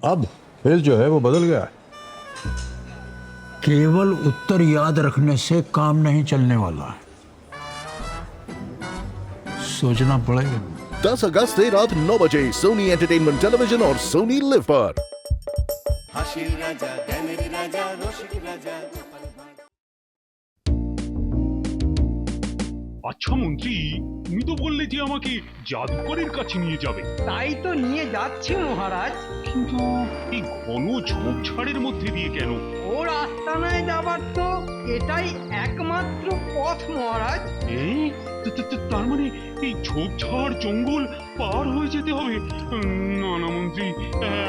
अब फिर जो है वो बदल गया। केवल उत्तर याद रखने से काम नहीं चलने वाला, सोचना पड़ेगा। 10 अगस्त से रात 9 बजे सोनी एंटरटेनमेंट टेलीविजन और सोनी लिव पर। হাসির রাজা জ্ঞানের রাজা রসিক রাজা আচ্ছা মন্ত্রী, তুমি তো বললে যে আমাকে জাদুকরের কাছে নিয়ে যাবে, তাই তো নিয়ে যাচ্ছি মহারাজ। কিন্তু এই ঘন ঝোপঝাড়ের মধ্যে দিয়ে কেন? ওর আস্তানায় যাবার তো এটাই একমাত্র পথ মহারাজ। এই তার মানে এই ঝোপঝাড় জঙ্গল পার হয়ে যেতে হবে? না না মন্ত্রী,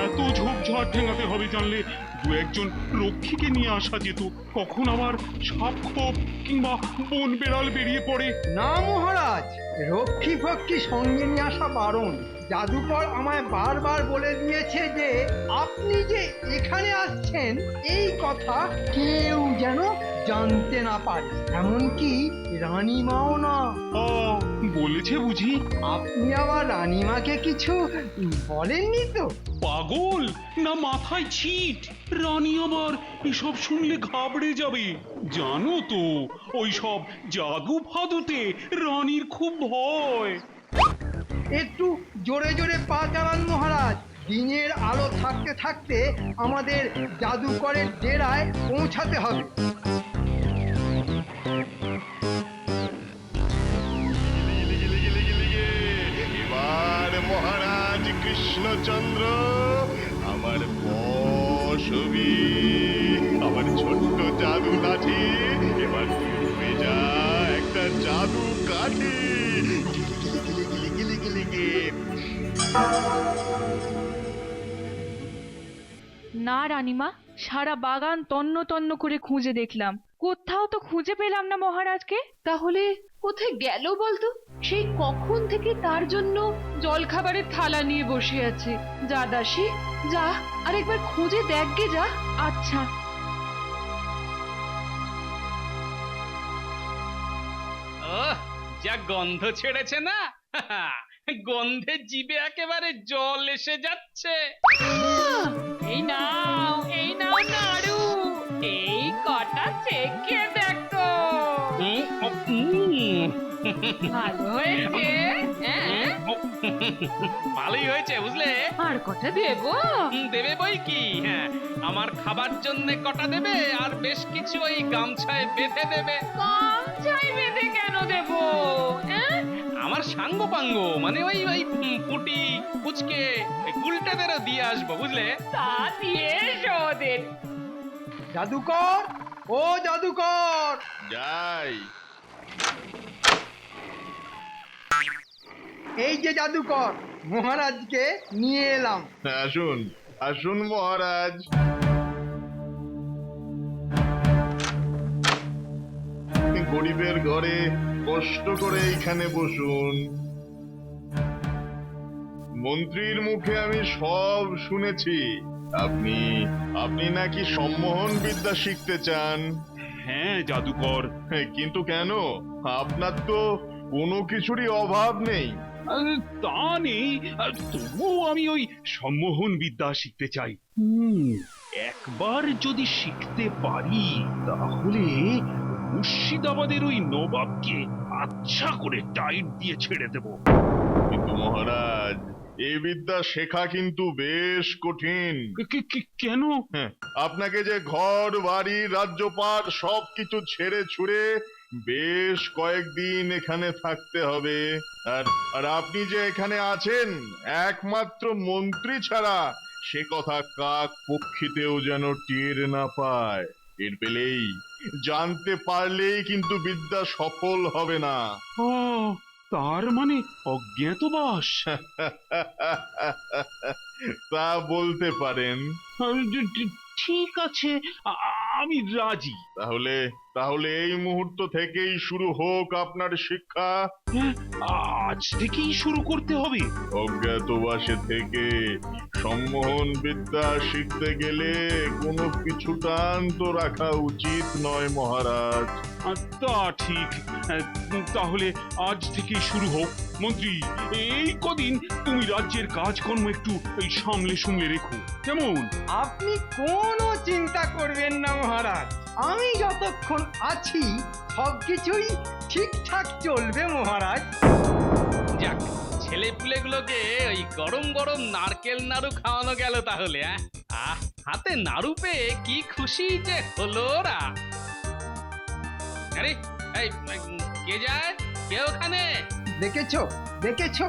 এত ঝোপঝাড় ঠেঙাতে হবে জানলে দু একজন রক্ষীকে নিয়ে আসা যেত। কখন আবার সাপ খোপ কিংবা বন বেড়াল বেরিয়ে পড়ে। না মহারাজ, রক্ষী ফক্ষী সঙ্গে নিয়ে আসা বারণ। জাদুকর আমায় বারবার বলে দিয়েছে যে আপনি যে এখানে আসছেন এই কথা কেউ যেন জানতে না পারে, এমনকি রানীমাও না। বলেছে বুঝি? আপনি আবার রানীমাকে কিছু বলেননি তো? পাগল না মাথায় ছিট? রানী আবার এসব শুনলে ঘাবড়ে যাবে। জানো তো ওই সব জাদু ফাদুতে রানীর খুব ভয়। একটু জোরে জোরে পা চালান মহারাজ। দিনের আলো থাকতে থাকতে আমাদের জাদুকরের ডেরায় পৌঁছাতে হবে। এবার মহারাজ কৃষ্ণচন্দ্র আমার বসবি, আমার ছোট্ট জাদু লাঠি এবার তুই হয়ে যা একটা জাদু কাঠি। না রানীমা, সারা বাগান তন্ন তন্ন করে খুঁজে দেখলাম, কোথাও তো খুঁজে পেলাম না মহারাজকে। তাহলে কোথায় গেল বলতো? সেই কখন থেকে তার জন্য জলখাবারের থালা নিয়ে বসে আছে। যা দাসী, যা আরেকবার খুঁজে দেখ গে যা। আচ্ছা। যা গন্ধ ছেড়েছে না, গন্ধে জিভে একেবারে জল এসে যাচ্ছে। এই নাও নাড়ু, এই কটা চেখে দেখো। ভালো হয়েছে? ভালোই হয়েছে বুঝলে। আর কটা দেবো? দেবে বই কি, হ্যাঁ আমার খাবার জন্য কটা দেবে, আর বেশ কিছু ওই গামছায় বেঁধে দেবে। গামছায় বেঁধে কেন দেবো? আমার সাঙ্গ পাঙ্গ মানে ওই ওই পুটি কুচকে গুলটেদেরও দিয়ে আসবো বুঝলে। তা দিয়ে এসো ওদের। জাদুকর, ও জাদুকর! যাই। এই যে জাদুকর, মহারাজকে নিয়ে এলাম। আসুন আসুন মহারাজ। গরিবের ঘরে কষ্ট করে এইখানে বসুন। মন্ত্রীর মুখে আমি সব শুনেছি, আপনি আপনি নাকি সম্মোহন বিদ্যা শিখতে চান। হ্যাঁ জাদুকর। কিন্তু কেন? আপনার তো কোনো কিছুরই অভাব নেই। তা নেই, তবুও আমি ওই সম্মোহন বিদ্যা শিখতে চাই। একবার যদি শিখতে পারি তাহলে মুর্শিদাবাদের ওই নবাবকে আচ্ছা করে টাইট দিয়ে ছেড়ে দেব। কিন্তু মহারাজ, এই বিদ্যা শেখা কিন্তু বেশ কঠিন। কেন? আপনাকে যে ঘর বাড়ি রাজ্যপাট সবকিছু ছেড়ে ছুড়ে বেশ কয়েকদিন এখানে থাকতে হবে। আর আপনি যে এখানে আছেন একমাত্র মন্ত্রী ছাড়া সে কথা কাক পক্ষীতেও যেন টের না পায়। টের পেলেই, জানতে পারলেই কিন্তু বিদ্যা সফল হবে না। তার মানে অজ্ঞাতবাস? তা বলতে পারেন। ঠিক আছে, আমি রাজি। তাহলে এই মুহূর্ত থেকেই শুরু হোক আপনার শিক্ষা। আজ থেকেই শুরু করতে হবে? অজ্ঞাতবাসে থেকে সম্মোহন বিদ্যা শিখতে গেলে কোনো পিছুটান তো রাখা উচিত নয় মহারাজ। তা ঠিক, তাহলে আজ থেকেই শুরু হোক। মন্ত্রী, এই কদিন তুমি রাজ্যের কাজকর্ম একটু সামলে সামলে রেখো, কেমন? আপনি কোনো চিন্তা করবেন না মহারাজ, আমি যতক্ষণ আছি সবকিছুই ঠিকঠাক চলবে মহারাজ। যাক, ছেলে পুলেগুলোকে ওই গরম গরম নারকেল নাড়ু খাওয়ানো গেল তাহলে। হাতে নাড়ু পেয়ে কি খুশি যে হলো ওরা। আরে এই কে যায়, কে ওখানে? দেখেছো দেখেছো,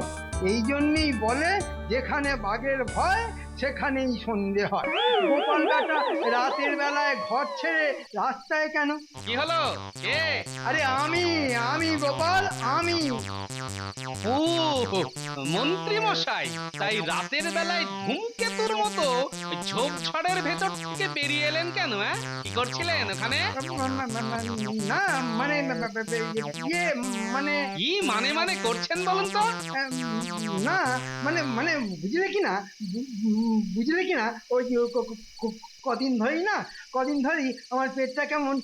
এই জন্যই বলে যেখানে বাঘের ভয় সেখানেই সন্ধে হয়। গোপাল বেটা রাতের বেলায় ঘর ছেড়ে রাস্তায় কেন? কি হলো, কে? আরে আমি গোপাল, আমি। ও মন্ত্রী মশাই, তাই রাতের বেলায় ধূমকেতুর মতো ঝোপঝাড়ের ভেতর থেকে বেরিয়ে এলেন কেন? কি করছিলেন ওখানে? না মানে ইয়ে মানে কি মানে করছেন বলুন তো? না মানে মানে বুঝলে কি না, বুঝলে কি না, ওই যে কদিন ধরেই আমার পেটটা কেমন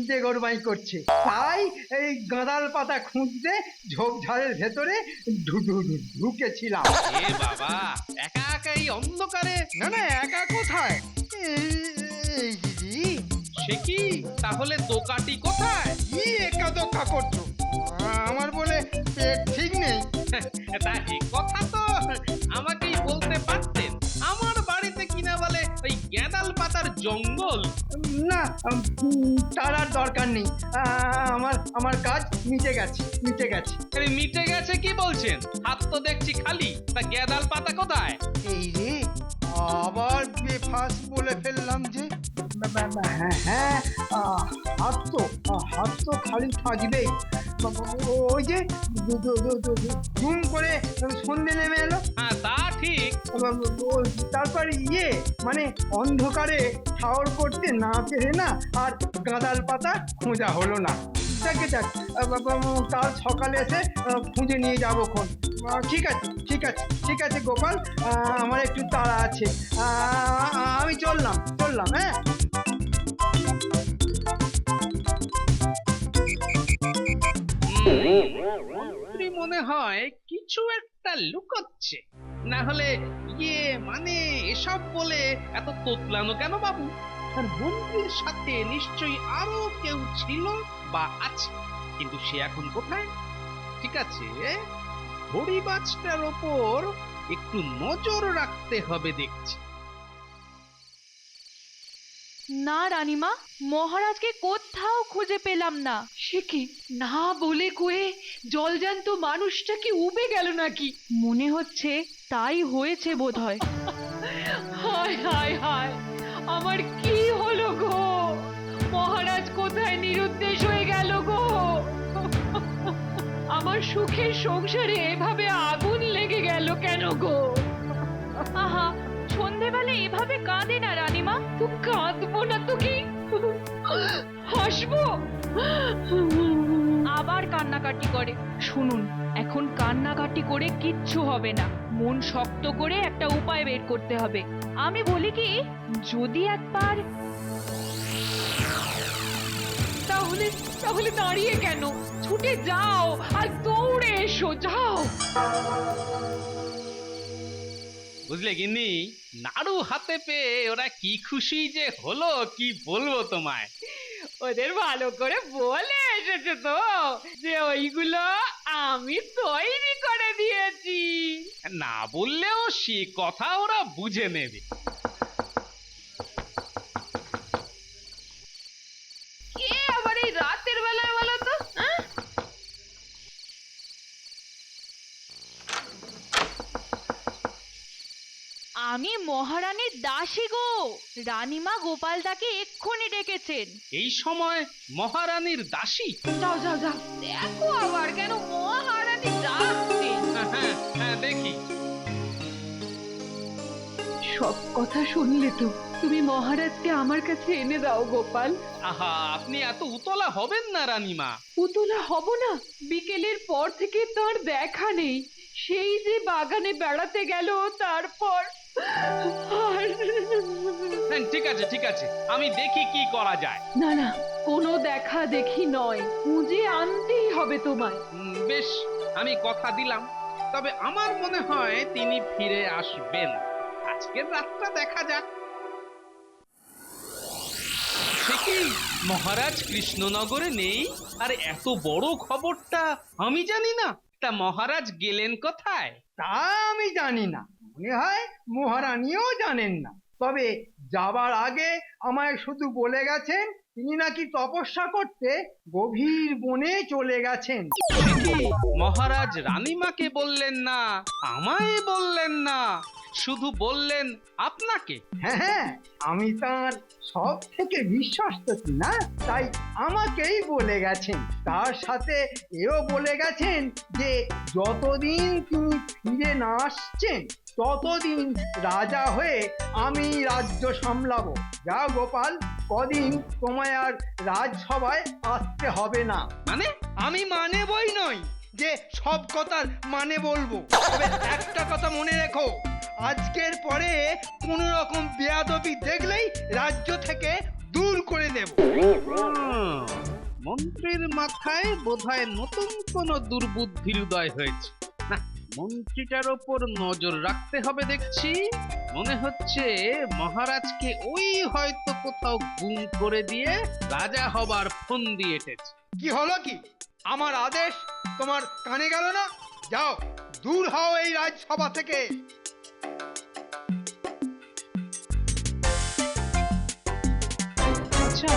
বেগরবাই করছে, তাই এই গাঁদাল পাতা খুঁজতে ঝোপঝাড়ের ভেতরে ঢুকেছিলাম। এ বাবা, একা একা এই অন্ধকারে? না না, একা কোথায়, এই দিদি। সে কি, তাহলে দোকাটি কোথায়? কি একা দোকা করছো? আমার বলে পেট ঠিক নেই? তা এই কথা তো আমাকেই বলতে পারতেন। আমার বাড়িতে কিনা বলে ওই গ্যাঁদাল পাতার জঙ্গল। না, তার আর দরকার নেই, আমার কাজ মিটে গেছে। আরে মিটে গেছে কি বলছেন? হাত তো দেখছি খালি, তা গ্যাঁদাল পাতা কোথায়? এই রে, আবার বেফাস বলে ফেললাম যে। হ্যাঁ, হাত তো খালি থাকবেই। ওই যে জুম করে সন্ধে নেমে এলো। হ্যাঁ তা ঠিক। তারপর মানে অন্ধকারে ঠাউর করতে না পেরে না আর গাঁদাল পাতা খোঁজা হলো না। যাক, কাল সকালে এসে খুঁজে নিয়ে যাবো খন। ঠিক আছে গোপাল, আমার একটু তাড়া আছে, আমি চললাম। হ্যাঁ, মন্ত্রী মনে হয় কিছু একটা লুকোচ্ছে, না হলে মানে এসব বলে এত তোতলানো কেন বাবু? আর মন্ত্রীর সাথে নিশ্চয়ই আরো কেউ ছিল বা আছে, কিন্তু সে এখন কোথায়? ঠিক আছে, হরিবাজটার ওপর একটু নজর রাখতে হবে দেখছি। না রানীমা, মহারাজকে কোথাও খুঁজে পেলাম না। সে কি, না বলে কয়ে জলজান্ত মানুষটা কি উবে গেল নাকি? মনে হচ্ছে তাই হয়েছে বোধহয়। হায় হায় হায়, আমার কি হলো গো? মহারাজ কোথায় নিরুদ্দেশ হয়ে গেল গো? আমার সুখের সংসারে এভাবে আগুন লেগে গেল কেন গো? আহা, সন্ধেবেলা এভাবে কাঁদে না রানীমা। তো কাঁদবো না তো কি, হাসবো? আবার কান্নাকাটি করে। শুনুন, এখন কান্নাকাটি করে কিচ্ছু হবে না, মন শক্ত করে একটা উপায় বের করতে হবে। আমি বলি কি, যদি একবার তাহলে দাঁড়িয়ে কেন, ছুটে যাও আর দৌড়ে এসো, যাও। বুঝলে গিন্নি, নাড়ু হাতে পেয়ে ওরা কি খুশি যে হলো কি বলবো তোমায়। ওদের ভালো করে বলে এসেছে তো যে ওইগুলো আমি তৈরি করে দিয়েছি। না বললেও সে কথা ওরা বুঝে নেবে। কে আবার এই রাতের বেলায় বলো তো? আমি মহারানীর দাসী গো। রানীমা গোপালদাকে এক্ষুনি ডেকেছেন। এই সময় মহারানীর দাসী? যাও দেখো আবার কেন মহারানী ডাকছেন। হ্যাঁ দেখি। সব কথা শুনলে তো? তুমি মহারাজকে আমার কাছে এনে দাও গোপাল। আহা, আপনি এত উতলা হবেন না রানীমা। উতলা হব না? বিকেলের পর থেকে তার দেখা নেই। সেই যে বাগানে বেড়াতে গেল, তারপর ঠিক আছে, আমি দেখি কি করা যায়। না, কোনো দেখা দেখি নয়, খুঁজে আনতেই হবে তোমায়। বেশ, আমি কথা দিলাম। তবে আমার মনে হয় তিনি ফিরে আসবেন। আজকের রাতটা দেখা যাক। সে কি মহারাজ কৃষ্ণনগরে নেই? আর এত বড় খবরটা আমি জানি না। তা মহারাজ গেলেন কোথায়? তা আমি জানি না, মনে হয় মহারানীও জানেন না। তবে যাবার আগে আমায় শুধু বলে গেছেন তিনি নাকি তপস্যা করতে গভীর বনে চলে গেছেন। সে কি মহারাজ রানীমাকে বললেন না, আমায় বললেন না, শুধু বললেন আপনাকে? হ্যাঁ হ্যাঁ, আমি তার সব থেকে বিশ্বস্ত না, তাই আমাকেই বলে গেছেন। তার সাথে এও বলে গেছেন যে যতদিন তিনি ফিরে না আসছেন ততদিন রাজা হয়ে আমি রাজ্য সামলাবো। যা গোপাল, কদিন তোমায় আর রাজসভায় আসতে হবে না। মানে আমি মানে বই নই যে সব কথার মানে বলবো, তবে একটা কথা মনে রেখো, আজকের পরে কোনো রকম বেয়াদবি দেখলেই রাজ্য থেকে দূর করে দেব। মন্ত্রীর মাথায় বোধহয় নতুন কোন দুর্বুদ্ধির উদয় হয়েছে। না, মন্ত্রীটার ওপর নজর রাখতে হবে দেখছি। মনে হচ্ছে মহারাজকে ওই হয়তো কোথাও গুম করে দিয়ে রাজা হবার ফোন দিয়ে এসেছে। কি হলো কি? আমার আদেশ তোমার কানে গেল না? যাও, দূর হও এই রাজসভা থেকে। আচ্ছা,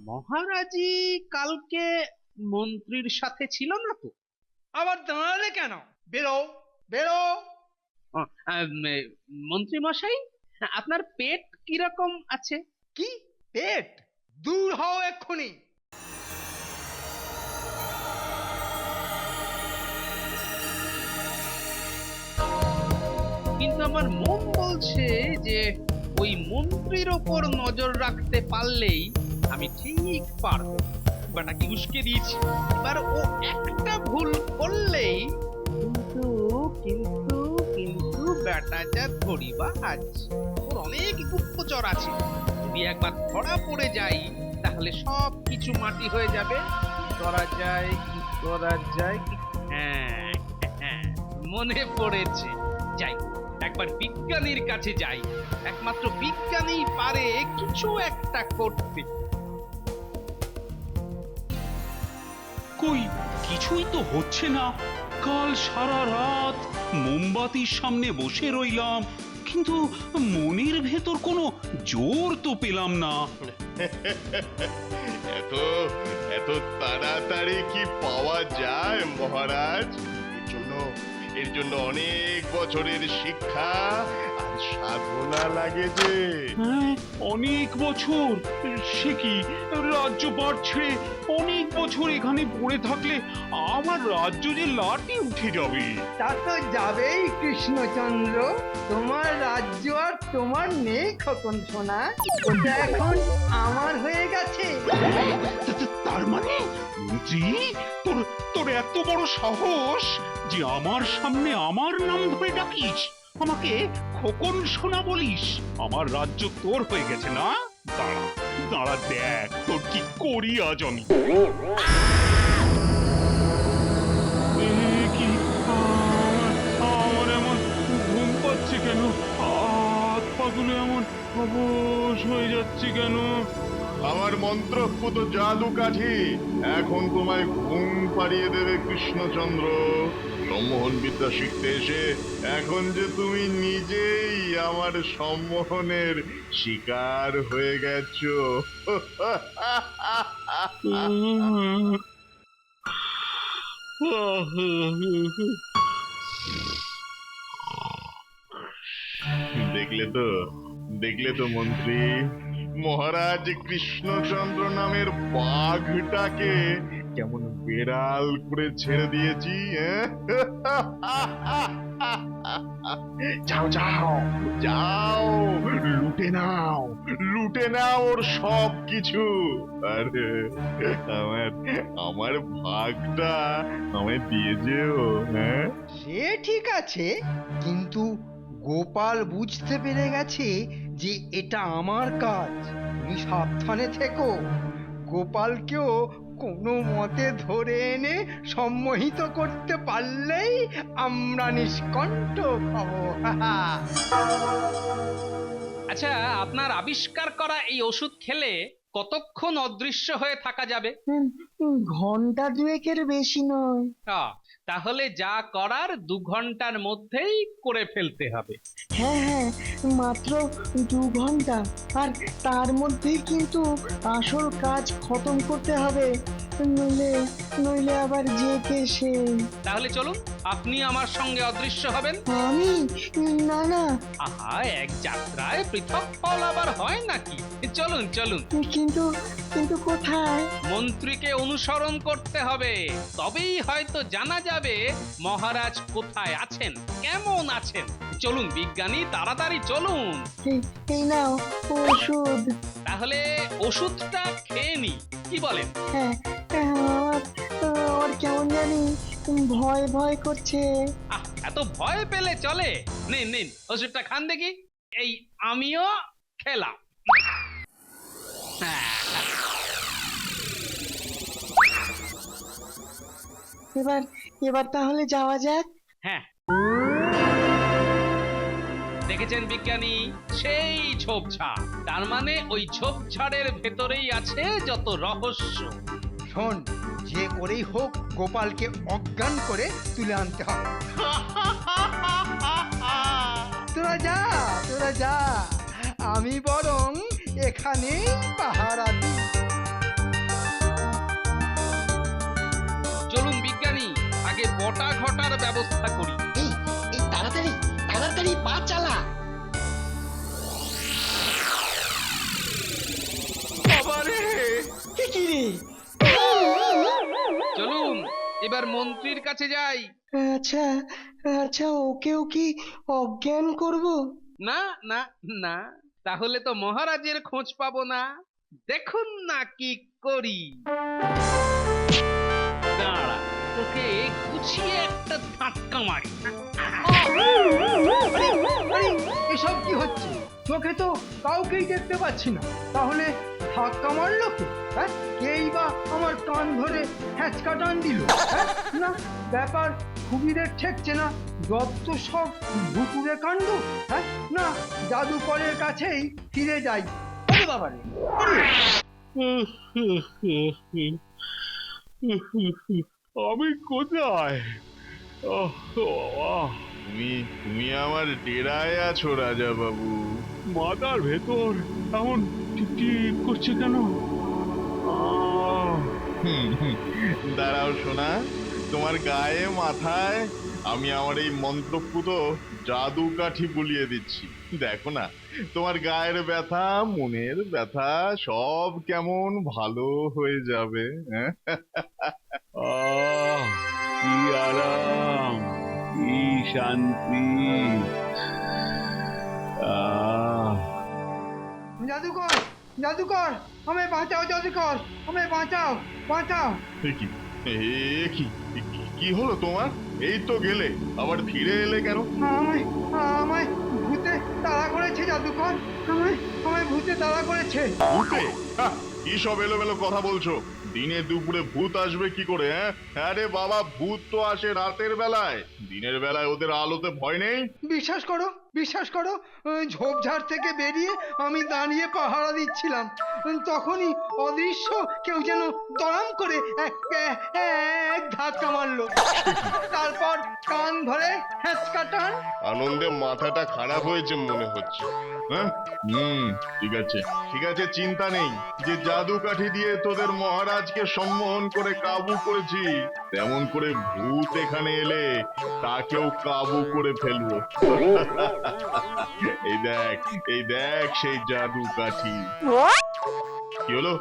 মহারাজই কালকে মন্ত্রীর সাথে ছিল না তো? আবার দাঁড়ালে কেন? বেরো বেরো। মন্ত্রী মশাই, আপনার পেট কিরকম আছে? কি পেট? দূর হও এক্ষুনি। কিন্তু আমার মন বলছে যে ওই মন্ত্রীর ওপর নজর রাখতে পারলেই আমি ঠিক পারবো। বাটাকে উস্কে দিয়েছি, এবার ও একটা ভুল করলেই কিন্তু কিন্তু কিন্তু ব্যাটা যা ধরিবা আজ, ওর অনেক গুপ্তচর আছে। যদি একবার ধরা পড়ে যাই তাহলে সব কিছু মাটি হয়ে যাবে। কি করা যায়, কি করা যায়? হ্যাঁ হ্যাঁ, মনে পড়েছে। যাই, একবার বিজ্ঞানীর কাছে যাই। একমাত্র বিজ্ঞানী পারে কিছু একটা করতে। কই কিছুই তো হচ্ছে না। কাল সারা রাত মোমবাতির সামনে বসে রইলাম, কিন্তু মনের ভেতর কোনো জোর তো পেলাম না। এত এত তাড়াতাড়ি কি পাওয়া যায় মহারাজ? এর জন্য অনেক বছরের শিক্ষা আর সাধনা লাগে যে। হ্যাঁ, অনেক বছর। সে কি, রাজ্যপাট ছেড়ে অনেক বছর এখানে পড়ে থাকলে আমার রাজ্য যে লাটে উঠে যাবে। তা তো যাবেই কৃষ্ণচন্দ্র, তোমার রাজ্য আর তোমার নেই খোকন সোনা, ওটা এখন আমার হয়ে গেছে। তার মানে মন্ত্রী, তোর তোর এত বড় সাহস যে আমার সামনে আমার নাম ধরে ডাকিস, আমাকে খোকন সোনা বলিস? আমার রাজ্য তোর হয়ে গেছে না? দাঁড়া দাঁড়া, দেখ তোর কি করি আজ আমি। কি আমার এমন ঘুম পাচ্ছে কেন? হাত পাগুলো এমন অবশ হয়ে যাচ্ছে কেন? আমার মন্ত্রপুত জাদু কাঠি এখন তোমায় ঘুম পাড়িয়ে দেবে কৃষ্ণচন্দ্র। সম্মোহন বিদ্যা শিখতে এসে এখন যে তুমি নিজেই আমার সম্মোহনের শিকার হয়ে গেছো। দেখলে তো মন্ত্রী, মহারাজ কৃষ্ণচন্দ্র নামের বাঘটাকে কেমন বেড়াল করে ছেড়ে দিয়েছি। যাও যাও যাও, লুটে নাও ওর সব কিছু। আরে আমার ভাগটা আমায় দিয়ে যেও। হ্যাঁ, সে ঠিক আছে, কিন্তু গোপাল বুঝতে পেরে গেছে যে এটা আমার কাজ। তুমি সাবধানে থেকো, গোপালকেও কোনো মতে ধরে এনে সম্মোহিত করতে পারলেই আমরা নিষ্কণ্টক হব। আচ্ছা, আপনার আবিষ্কার করা এই ওষুধ খেলে কতক্ষণ অদৃশ্য হয়ে থাকা যাবে? ঘন্টা দুয়েকের বেশি নয়। তাহলে যা করার 2 ঘন্টার মধ্যেই করে ফেলতে হবে। হ্যাঁ, মাত্র 2 ঘন্টা, আর তার মধ্যেই কিন্তু আসল কাজ খতম করতে হবে, নইলে আবার যেতে সে। তাহলে চলুন, আপনি আমার সঙ্গে অদৃশ্য হবেন। আমি? না। আহা, এক যাত্রায় পৃথক ফল আবার হয় নাকি? চলুন চলুন। কিন্তু কোথায়? মন্ত্রীকে অনুসরণ করতে হবে, তবেই হয়তো জানা যাবে মহারাজ কোথায় আছেন, কেমন আছেন। চলুন বিজ্ঞানী, তাড়াতাড়ি চলুন। এই নাও ওষুধ। তাহলে ওষুধটা খেয়ে নি, কি বলেন? হ্যাঁ, আমার কেমন জানি ভয় ভয় করছে। এত ভয় পেলে চলে? নিন নিন, ওষুধটা খান দেখি। এই আমিও খেলাম। এবার তাহলে যাওয়া যাক। হ্যাঁ, দেখেছেন বিজ্ঞানী, সেই ঝোপঝাড়, তার মানে ওই ঝোপঝাড়ের ভেতরেই আছে যত রহস্য। শোন, যে করেই হোক গোপালকে অজ্ঞান করে তুলে আনতে হবে। তোরা যা, আমি বরং এখানেই পাহারা দিই। চলুন বিজ্ঞানী, আগে বটা ঘটার ব্যবস্থা করি। এই তাড়াতাড়ি পা চালা। কি রে? চলুন এবার মন্ত্রীর কাছে যাই। আচ্ছা, ওকেও কি অজ্ঞান করব? না না না, তাহলে তো মহারাজের খোঁজ পাবো না। দেখুন না কি করি। দাঁড়া, তোকে গুছিয়ে একটা ধাক্কা মারি। আরে, এসব কি হচ্ছে? চোখে তো কাউকেই দেখতে পাচ্ছি না, তাহলে ধাক্কা মারলো কে? হ্যাঁ, কেই বা আমার কান ধরে হ্যাঁচকা টান দিল? না, ব্যাপার খুবই ঠেকছে না। যত সব ভুতুরে কাণ্ড। হ্যাঁ, না, জাদুকরের কাছেই ফিরে যাই। বাবারে, আমি কোথায়? তুমি আমার ডেরায় আছো রাজা বাবু। মাথার ভেতর এমন টিপ করছে কেন? দাঁড়াও শোনা, তোমার গায়ে মাথায় আমি আমার এই মন্ত্রপুত জাদু কাঠি বুলিয়ে দিচ্ছি। দেখো না, তোমার গায়ের ব্যথা, মনের ব্যথা সব কেমন ভালো হয়ে যাবে। কি আরাম, কি শান্তি। জাদুকর, আমায় বাঁচাও। জাদুকর, আমায় বাঁচাও। কি হলো তোমার? এই তো গেলে, আবার ফিরে এলে কেন? আমায় ভূতে তাড়া করেছে জাদুকর। আমায় ভূতে তাড়া করেছে। ভূতে? কি সব এলোমেলো কথা বলছো? দিনে দুপুরে ভূত আসবে কি করে? আরে বাবা, ভূত তো আসে রাতের বেলায়, দিনের বেলায় ওদের আলোতে ভয় নেই। বিশ্বাস করো, ঝোপঝাড় থেকে বেরিয়ে আমি দাঁড়িয়ে পাহারা দিচ্ছিলাম, তখনই অদৃশ্য কেউ যেন দড়াম করে এক ধাক্কা মারলো, তারপর কান ধরে হ্যাঁচকা টান। আনন্দে মাথাটা খারাপ হয়েছে মনে হচ্ছে। ঠিক আছে, চিন্তা নেই। যে জাদু কাঠি দিয়ে তোদের মহারাজকে সম্মোহন করে কাবু করেছি, তেমন করে ভূত এখানে এলে তাকেও কাবু করে ফেলবো। এই দেখ সেই জাদু কাঠি। কি হলো?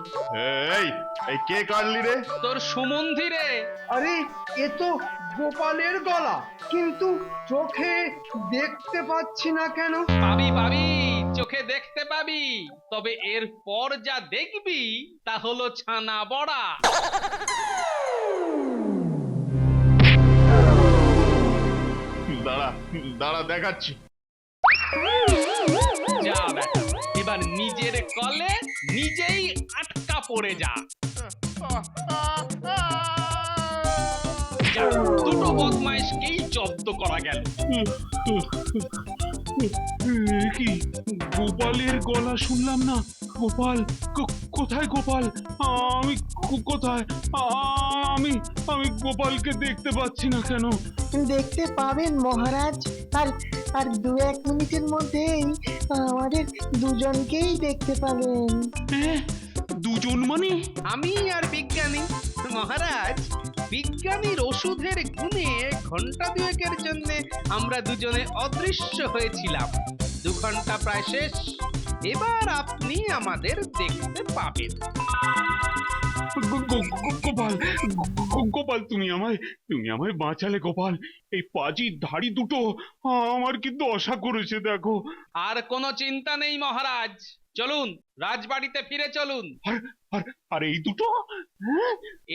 এই কে কাটলি রে? তোর সুমন্ধি রে। আরে, এ তো গোপালের গলা, কিন্তু চোখে দেখতে পাচ্ছি না কেন? পাবি, চোখে দেখতে পাবি, তবে এর পর যা দেখবি তা হলো ছানা বড়া। দাঁড়া দেখাচ্ছি। যা বেটা, এবার নিজের কলে নিজেই আটকা পড়ে যা। যাক, দুটো বদমাইশকেই জব্দ করা গেল। কি গোপালের গলা শুনলাম না? গোপাল কোথায় গোপাল? আমি কোথায়? আমি আমি গোপালকে দেখতে পাচ্ছি না কেন? দেখতে পাবেন মহারাজ, আর আর 2-1 মিনিটের মধ্যেই আমাদের দুজনকেই দেখতে পাবেন। দুজন মানে? আমি আর বিজ্ঞানী। মহারাজ, বিজ্ঞানীর ওষুধের গুণে ঘন্টা দুয়েকের জন্য আমরা দুজনে অদৃশ্য হয়েছিলাম। 2 ঘন্টা প্রায় শেষ। এবার আপনি আমাদের দেখতে পাবেন। গোপাল গোপাল তুমি আমায় বাঁচালে গোপাল। এই পাজির ধাড়ি দুটো আমার কি দশা করেছে দেখো। আর কোনো চিন্তা নেই মহারাজ, চলুন রাজবাড়িতে ফিরে চলুন। আর এই দুটো?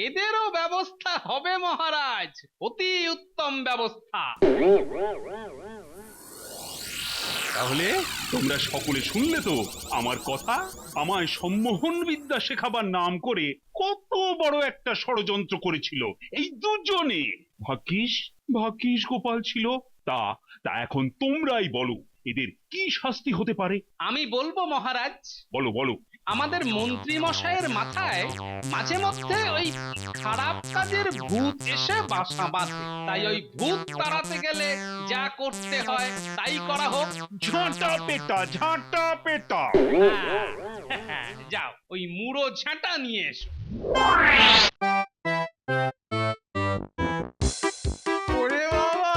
এদেরও ব্যবস্থা হবে মহারাজ, অতি উত্তম ব্যবস্থা। তাহলে তোমরা সকলে শুনলে তো আমার কথা? আমায় সম্মোহন বিদ্যা শেখাবার নাম করে কত বড় একটা ষড়যন্ত্র করেছিল এই দুজনে। ভাগ্যিস গোপাল ছিল। তা এখন তোমরাই বলো, এদের কি শাস্তি হতে পারে? আমি বলবো মহারাজ। বলো। আমাদের মন্ত্রী মশাইয়ের মাথায় মাঝে মধ্যে ওই খারাপ কাজের ভূত এসে বাসা বাঁধে, তাই ওই ভূত তাড়াতে গেলে যা করতে হয় তাই করা হোক। ঝাঁটা পেটা। যাও, ওই মুড়ো ঝাঁটা নিয়ে এসো। ওরে বাবা,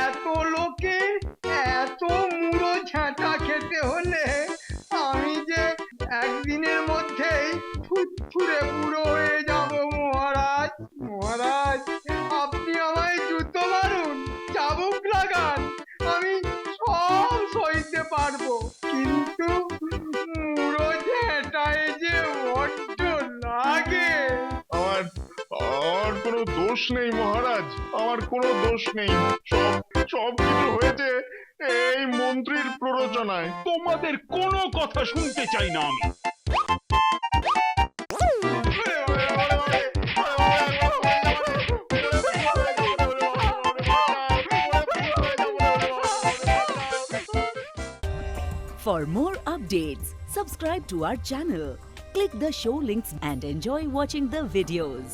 এত লোকে এত মুড়ো ঝাঁটা খেতে হলে আমি যে একদিনের মধ্যেই ফুটফুরে বুড়ো হয়ে যাব। মহারাজ, আপনি আমায় জুতো মারুন, চাবুক লাগান, আমি সব সইতে পারবো, কিন্তু মুড়ো ঝাঁটায় যে বড্ড লাগে। আমার কোনো দোষ নেই মহারাজ, আমার কোনো দোষ নেই। সব কিছু হয়েছে এই মন্ত্রীর প্ররোচনায়। তোমাদের কোনো কথা শুনতে চাই না আমি। For more updates, subscribe to our channel, click the show links and enjoy watching the videos.